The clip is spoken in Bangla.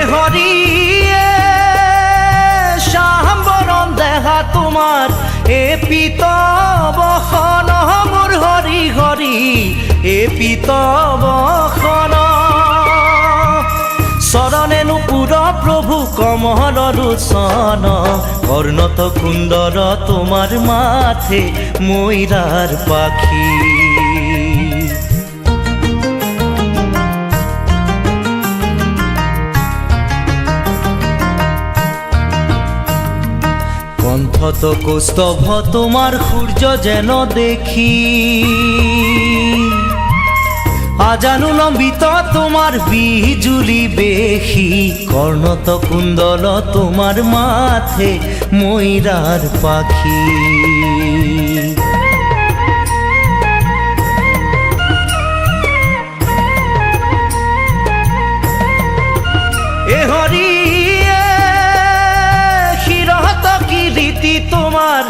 হরি শ্যামবরণ দেহা তোমার এ পিতবখন মোর হরি হরি এ পিতবখন শরণে নুপুর প্রভু কমল লোচন কর্ণত কুণ্ডল তোমার মাথে ময়ূরার পাখি কণ্ঠত কৌস্তভ তোমার সূর্য যেন দেখি আজানু লম্বিত তোমার বিজুলি বেশি কর্ণত কুণ্ডল তোমার মাথে ময়ূরার পাখি এ হরি শিরহত কিরীতি তোমার